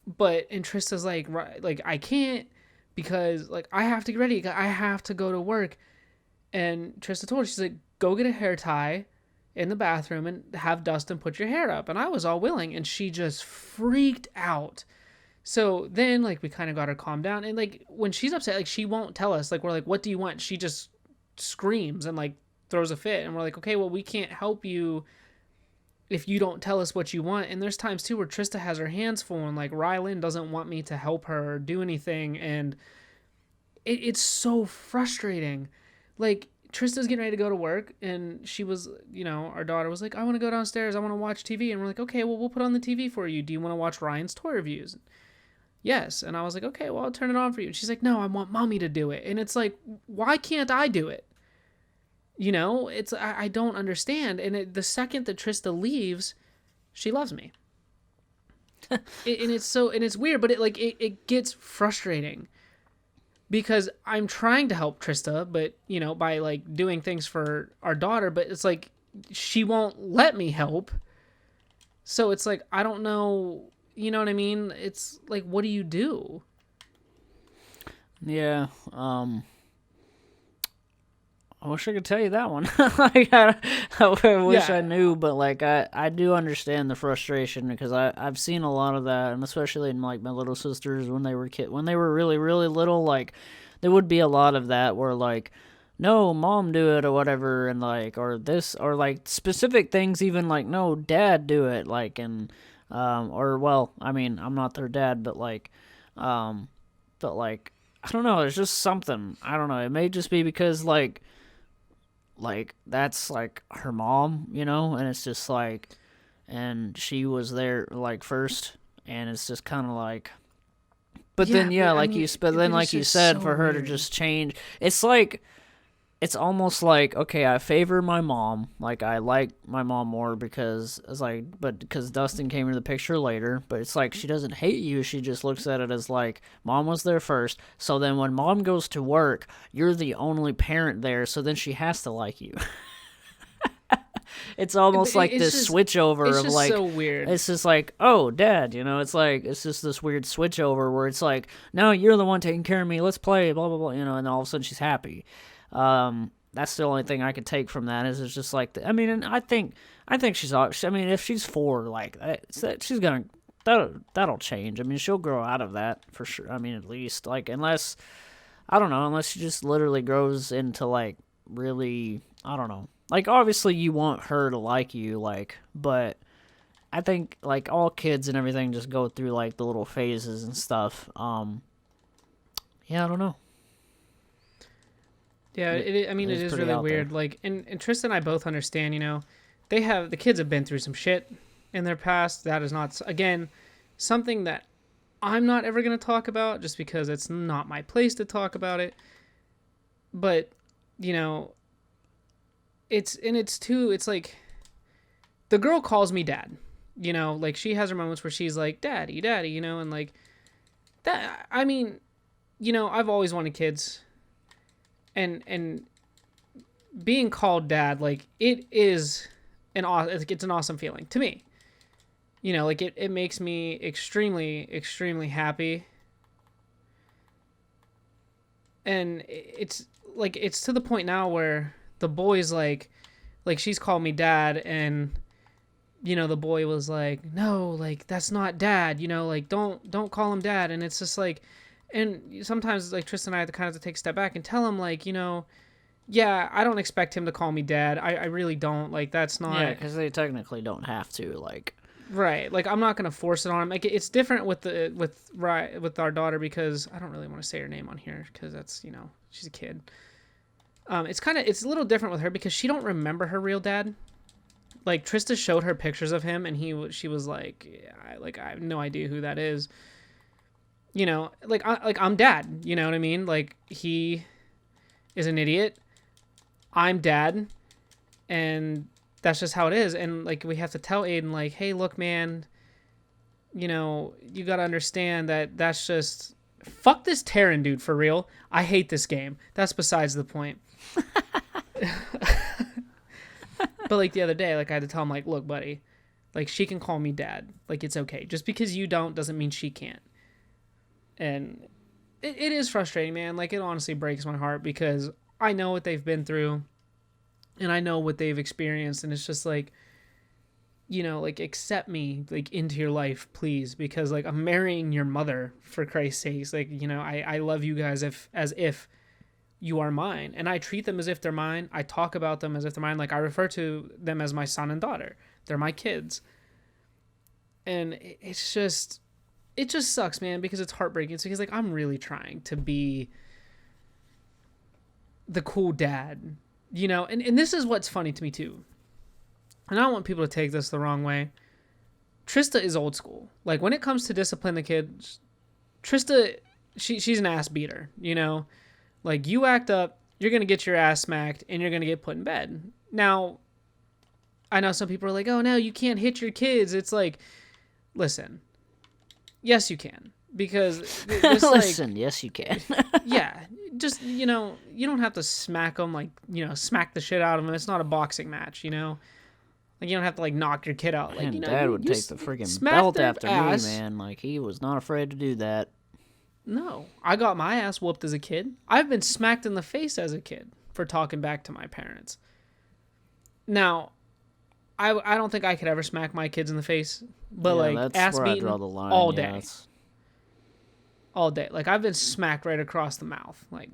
But, and Trista's like, I can't, because, like, I have to get ready. I have to go to work. And Trista told her, she's like, go get a hair tie in the bathroom and have Dustin put your hair up. And I was all willing. And she just freaked out. So then, like, we kind of got her calmed down. And, like, when she's upset, like, she won't tell us. Like, we're like, what do you want? She just screams and, like, throws a fit. And we're like, okay, well, we can't help you if you don't tell us what you want. And there's times too where Trista has her hands full, and like Rylan doesn't want me to help her or do anything, and it's so frustrating. Like, Trista's getting ready to go to work, and she was, our daughter was like, I want to go downstairs. I want to watch TV. And we're like, okay, well, we'll put on the TV for you. Do you want to watch Ryan's toy reviews? Yes. And I was like, okay, well, I'll turn it on for you. And she's like, no, I want mommy to do it. And it's like, why can't I do it? I don't understand. And the second that Trista leaves, she loves me. And it's weird, but it gets frustrating because I'm trying to help Trista, but by like doing things for our daughter, but it's like she won't let me help. So it's like, I don't know, you know what I mean? It's like, what do you do? Yeah, I wish I could tell you that one. I wish I knew, but like I do understand the frustration because I've seen a lot of that, and especially in like my little sisters when they were really really little, like there would be a lot of that where like, no, mom do it or whatever, and like or this or like specific things even like no, dad do it, like, and or well, I mean I'm not their dad, but like I don't know, there's just something, I don't know, it may just be because like that's like her mom, and it's just like, and she was there like first, and it's just kind of like, but then like you said, for her to just change, it's like, it's almost like, okay, I favor my mom, like I like my mom more because it's like, but because Dustin came into the picture later, but it's like she doesn't hate you, she just looks at it as like mom was there first, so then when mom goes to work, you're the only parent there, so then she has to like you. It's almost like this switchover of like, so weird. It's just like, oh, dad, it's like, it's just this weird switchover where it's like, no, you're the one taking care of me, let's play, blah blah blah, and all of a sudden she's happy. That's the only thing I could take from that is it's just like, I mean, and I think if she's 4, like she's gonna, that'll change. I mean, she'll grow out of that for sure. I mean, at least like, unless she just literally grows into like really, I don't know. Like obviously you want her to like you, like, but I think like all kids and everything just go through like the little phases and stuff. Yeah, I don't know. Yeah, it is really weird. There. Like, and Tristan and I both understand, the kids have been through some shit in their past. That is not, again, something that I'm not ever going to talk about just because it's not my place to talk about it. But, it's like, the girl calls me dad, like she has her moments where she's like, daddy, and like, that, I mean, I've always wanted kids. And being called dad, like it is it's an awesome feeling to me. Like it makes me extremely, extremely happy. And it's like, it's to the point now where the boy's like she's called me dad, and the boy was like, no, like that's not dad, like don't call him dad. And it's just like, and sometimes like Tristan and I have to kind of take a step back and tell him like, yeah, I don't expect him to call me dad. I really don't. Like that's not. Yeah, because they technically don't have to. Like. Right. Like I'm not gonna force it on him. Like it's different with our daughter because I don't really want to say her name on here because that's she's a kid. It's a little different with her because she don't remember her real dad. Like Trista showed her pictures of him and she was like, yeah, I have no idea who that is. I'm dad, you know what I mean? Like, he is an idiot. I'm dad. And that's just how it is. And, like, we have to tell Aiden, like, hey, look, man, you gotta understand that that's just... Fuck this Terran dude, for real. I hate this game. That's besides the point. But, like, the other day, like, I had to tell him, like, look, buddy, like, she can call me dad. Like, it's okay. Just because you don't doesn't mean she can't. And it is frustrating, man. Like, it honestly breaks my heart because I know what they've been through and I know what they've experienced. And it's just like, like, accept me, like, into your life, please. Because, like, I'm marrying your mother, for Christ's sakes. Like, I love you guys as if you are mine. And I treat them as if they're mine. I talk about them as if they're mine. Like, I refer to them as my son and daughter. They're my kids. And it's just... It just sucks, man, because it's heartbreaking. It's because, like, I'm really trying to be the cool dad, you know, and this is what's funny to me too. And I don't want people to take this the wrong way. Trista is old school. Like, when it comes to discipline the kids, Trista, she's an ass beater, you know? Like, you act up, you're going to get your ass smacked, and you're going to get put in bed. Now, I know some people are like, oh, no, you can't hit your kids. It's like, listen, yes, you can. Because, listen, yes, you can. yeah, just, you know, you don't have to smack them, like, you know, smack the shit out of them. It's not a boxing match, you know? Like, you don't have to, like, knock your kid out. Like, and you know, Dad would take the friggin' belt after me, man. Like, he was not afraid to do that. No. I got my ass whooped as a kid. I've been smacked in the face as a kid for talking back to my parents. Now, I don't think I could ever smack my kids in the face. But, like, ass beating all day. All day. Like, I've been smacked right across the mouth. Like,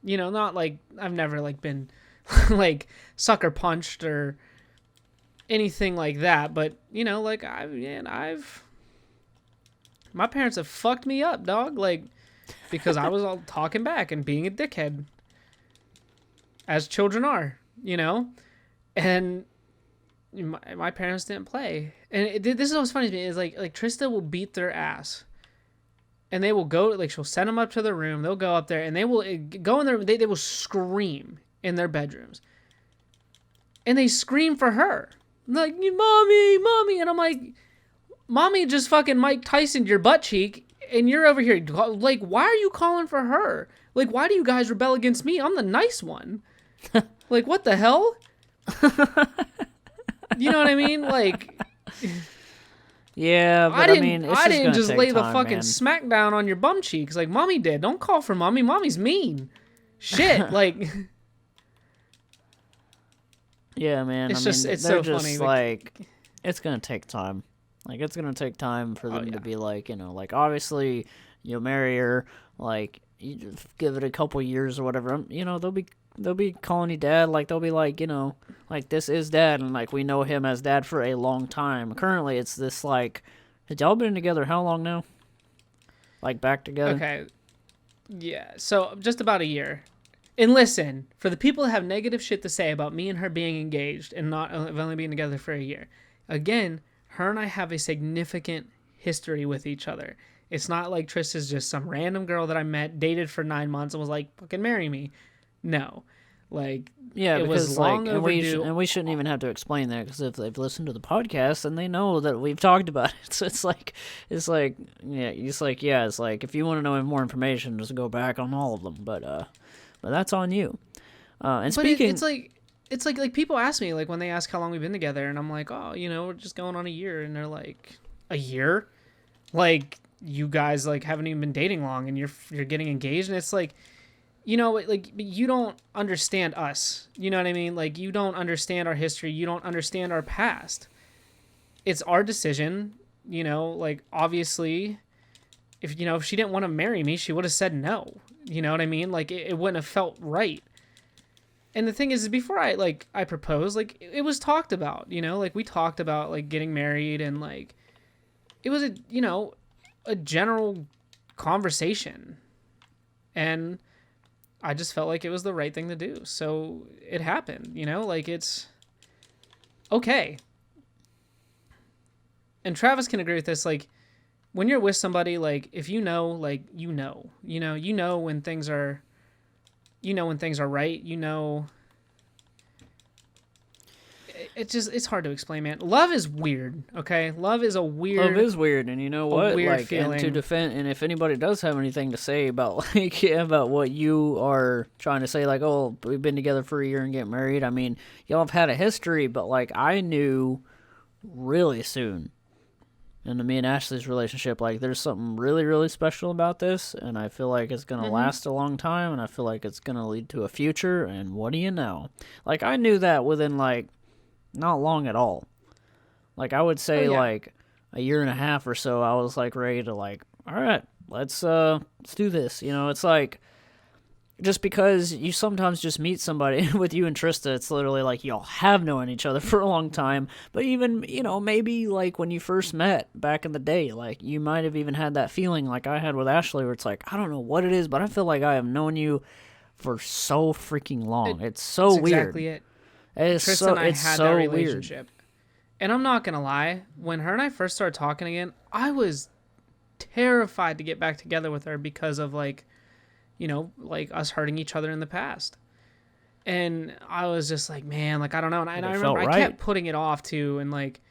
you know, not like I've never, like, been, like, sucker punched or anything like that, but you know, like my parents have fucked me up, dog, like, because I was all talking back and being a dickhead, as children are, you know, and my parents didn't play, and this is what's funny to me is like Trista will beat their ass, and they will go, like, she'll send them up to their room, they'll go up there, and they will go in there, they will scream in their bedrooms, and they scream for her. Like, mommy, and I'm like, mommy just fucking Mike Tyson'd your butt cheek, and you're over here, like, why are you calling for her? Like, why do you guys rebel against me? I'm the nice one. Like, what the hell? You know what I mean? Like, yeah, but I mean, it's I didn't just lay the fucking man. smack down on your bum cheeks like mommy did. Don't call for mommy. Mommy's mean. Shit, like. Yeah, man. It's it's so just funny. Like, it's gonna take time. Like, it's gonna take time for them to be like, you know, like, obviously you'll marry her, like, you just give it a couple years or whatever. You know, they'll be calling you dad. Like, they'll be like, you know, like, this is dad, and like, we know him as dad for a long time. Currently, it's this, like, had y'all been together how long now? Like, back together? Okay. Yeah. So just about a year. And listen, for the people that have negative shit to say about me and her being engaged and not only being together for a year, again, her and I have a significant history with each other. It's not like Trista's just some random girl that I met, dated for 9 months, and was like, fucking marry me. No. Like, yeah, it because was long like, overdue. And we shouldn't even have to explain that, because if they've listened to the podcast, then they know that we've talked about it. So it's like, it's like if you want to know more information, just go back on all of them. But that's on you. And but speaking, it's like people ask me, like, when they ask how long we've been together, and I'm like, oh, you know, we're just going on a year, and they're like, a year? Like, you guys, like, haven't even been dating long, and you're getting engaged, and it's like, you know, like, you don't understand us. You know what I mean? Like, you don't understand our history. You don't understand our past. It's our decision, you know, like, obviously, if she didn't want to marry me, she would have said no. You know what I mean? Like, it wouldn't have felt right. And the thing is before I proposed, like, it was talked about, you know, like, we talked about, like, getting married, and, like, it was a general conversation. And I just felt like it was the right thing to do. So it happened, you know, like, it's okay. And Travis can agree with this. Like, when you're with somebody, like, if you know, like, you know when things are, right, you know, it's hard to explain, man. Love is weird. Okay. Love is weird. And you know what? Weird feeling. And to defend, and if anybody does have anything to say about, like, about what you are trying to say, like, oh, we've been together for a year and get married. I mean, y'all have had a history, but, like, I knew really soon into me and Ashley's relationship, like, there's something really, really special about this, and I feel like it's going to last a long time, and I feel like it's going to lead to a future, and what do you know? Like, I knew that within, like, not long at all. Like, I would say, like, a year and a half or so, I was, like, ready to, like, all right, let's do this. You know, it's like, just because you sometimes just meet somebody with you and Trista, it's literally like y'all have known each other for a long time. But even, you know, maybe like when you first met back in the day, like you might have even had that feeling like I had with Ashley, where it's like, I don't know what it is, but I feel like I have known you for so freaking long. It's so That's weird. Exactly it. It's Tristan so and I it's had so that weird. relationship. And I'm not going to lie, when her and I first started talking again, I was terrified to get back together with her because of like, you know, like us hurting each other in the past. And I was just like, man, like, I don't know. And I remember I kept putting it off too. And like,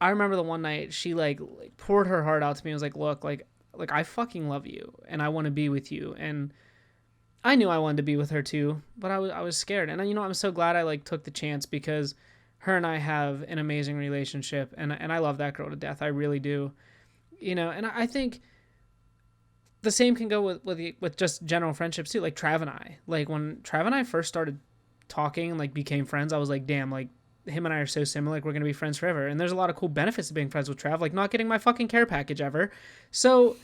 I remember the one night she like poured her heart out to me. I was like, look, like I fucking love you and I want to be with you. And I knew I wanted to be with her too, but I was scared. And you know, I'm so glad I like took the chance because her and I have an amazing relationship and I love that girl to death. I really do. You know, and I think the same can go with just general friendships too. Like Trav and I, like when Trav and I first started talking and like became friends, I was like, damn, like him and I are so similar. Like we're going to be friends forever. And there's a lot of cool benefits to being friends with Trav, like not getting my fucking care package ever. So,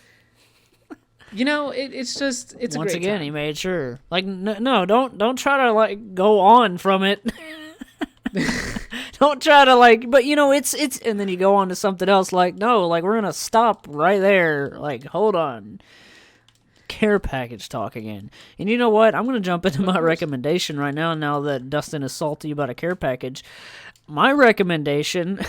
you know, it's just, it's Once a great again, time. he made sure. Like, no, don't try to like go on from it. Don't try to like, but you know, it's, and then you go on to something else. Like, no, like we're gonna stop right there. Like, hold on. Care package talk again. And you know what? I'm gonna jump into my recommendation right now. Now that Dustin is salty about a care package, my recommendation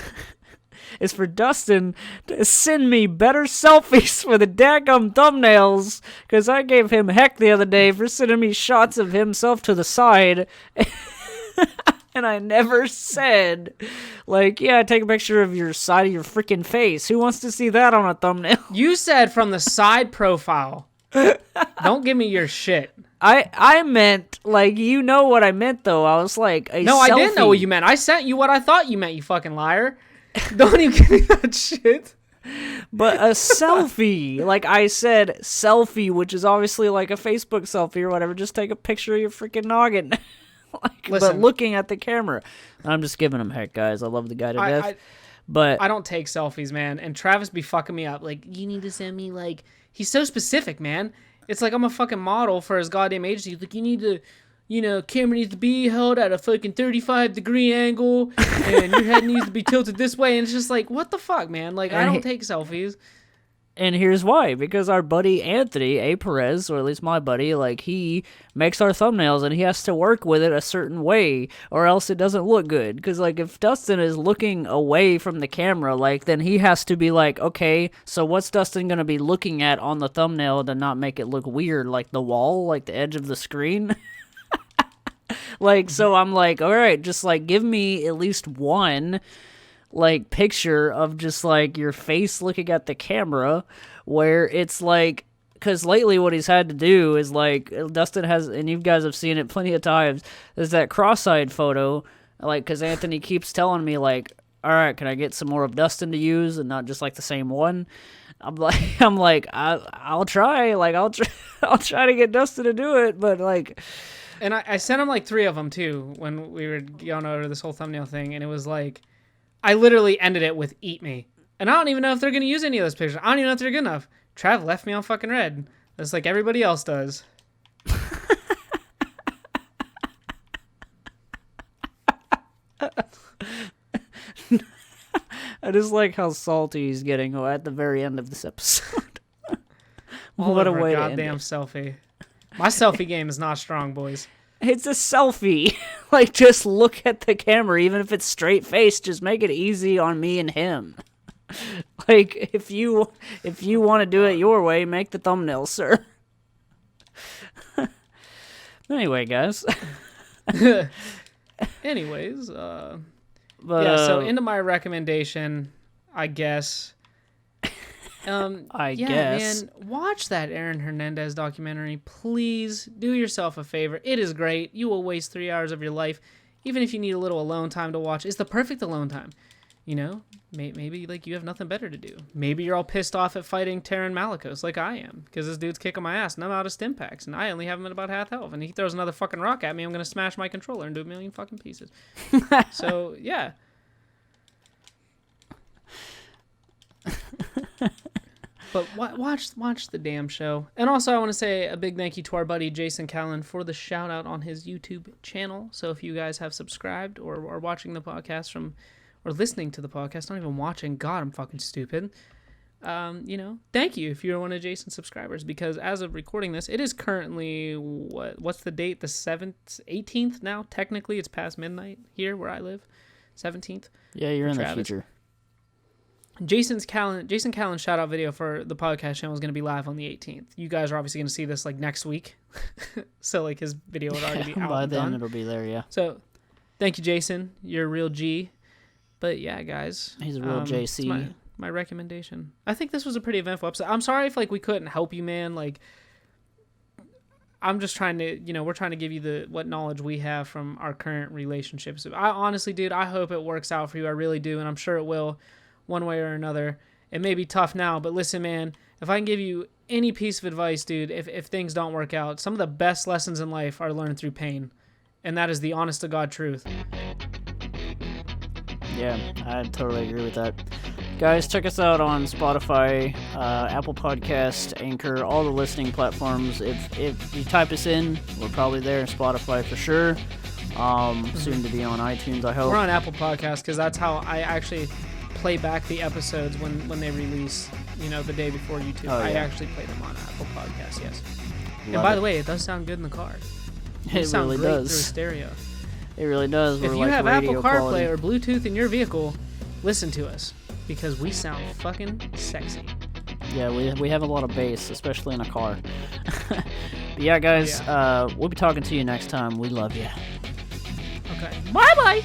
is for Dustin to send me better selfies for the daggum thumbnails, because I gave him heck the other day for sending me shots of himself to the side. And I never said, like, yeah, take a picture of your side of your freaking face. Who wants to see that on a thumbnail? You said from the side profile. Don't give me your shit. I meant, like, you know what I meant, though. I was like, No, selfie. I didn't know what you meant. I sent you what I thought you meant, you fucking liar. Don't even give me that shit. But a selfie. Like, I said selfie, which is obviously like a Facebook selfie or whatever. Just take a picture of your freaking noggin. Like, but looking at the camera. I'm just giving him heck, guys. I love the guy to death. But I don't take selfies, man. And Travis be fucking me up. Like, you need to send me, like... He's so specific, man. It's like I'm a fucking model for his goddamn agency. Like, you need to... You know, camera needs to be held at a fucking 35-degree angle. And your head needs to be tilted this way. And it's just like, what the fuck, man? Like, I don't take selfies. And here's why. Because our buddy Anthony A. Perez, or at least my buddy, like, he makes our thumbnails and he has to work with it a certain way or else it doesn't look good. Because, like, if Dustin is looking away from the camera, like, then he has to be like, okay, so what's Dustin going to be looking at on the thumbnail to not make it look weird? Like the wall? Like the edge of the screen? Like, so I'm like, all right, just, like, give me at least one... like picture of just like your face looking at the camera where it's like, because lately what he's had to do is like Dustin has, and you guys have seen it plenty of times, is that cross-eyed photo, like, because Anthony keeps telling me like, all right, can I get some more of Dustin to use and not just like the same one? I'll try, like I'll try to get Dustin to do it, but like. And I sent him like 3 of them too when we were going over this whole thumbnail thing, and it was like, I literally ended it with "eat me," and I don't even know if they're gonna use any of those pictures. I don't even know if they're good enough. Trav left me on fucking red, just like everybody else does. I just like how salty he's getting at the very end of this episode. What a way to end it. Goddamn selfie. My selfie game is not strong, boys. It's a selfie. Like, just look at the camera, even if it's straight face. Just make it easy on me and him. Like, if you want to do it your way, make the thumbnail, sir. Anyway, guys. Anyways, so into my recommendation, I guess. I guess. Man, watch that Aaron Hernandez documentary. Please do yourself a favor. It is great. You will waste 3 hours of your life, even if you need a little alone time to watch. It's the perfect alone time. You know, maybe like you have nothing better to do. Maybe you're all pissed off at fighting Terran Malikos like I am, because this dude's kicking my ass and I'm out of stim packs and I only have him at about half health. And he throws another fucking rock at me, I'm gonna smash my controller into a million fucking pieces. So yeah. But watch the damn show. And also I want to say a big thank you to our buddy Jason Callan for the shout out on his YouTube channel. So if you guys have subscribed or are watching the podcast or listening to the podcast, not even watching, God, I'm fucking stupid. thank you if you're one of Jason's subscribers, because as of recording this, it is currently what's the date? The 18th now. Technically, it's past midnight here where I live. 17th. Yeah, you're in Travis. the future. Jason Callen's shout out video for the podcast channel is going to be live on the 18th. You guys are obviously going to see this like next week. So like his video would already be out. By and then done. it'll be there, yeah. So thank you, Jason. You're a real G. But yeah, guys. He's a real JC. It's my recommendation. I think this was a pretty eventful episode. I'm sorry if like we couldn't help you, man. Like I'm just trying to, we're trying to give you what knowledge we have from our current relationships. I honestly, dude, I hope it works out for you. I really do. And I'm sure it will one way or another. It may be tough now, but listen, man, if I can give you any piece of advice, dude, if things don't work out, some of the best lessons in life are learned through pain. And that is the honest to God truth. Yeah, I totally agree with that. Guys, check us out on Spotify, Apple Podcast, Anchor, all the listening platforms. If you type us in, we're probably there. Spotify for sure. Soon to be on iTunes, I hope. We're on Apple Podcasts because that's how I actually play back the episodes when they release, the day before YouTube. Oh, yeah. I actually play them on Apple Podcasts, yes. Love and by it. the way, it does sound good in the car. It sound really great does. through a stereo. It really does. If We're you like have radio Apple CarPlay quality. or Bluetooth in your vehicle, listen to us because we sound fucking sexy. Yeah, we have a lot of bass, especially in a car. But yeah, guys, we'll be talking to you next time. We love you. Okay. Bye-bye.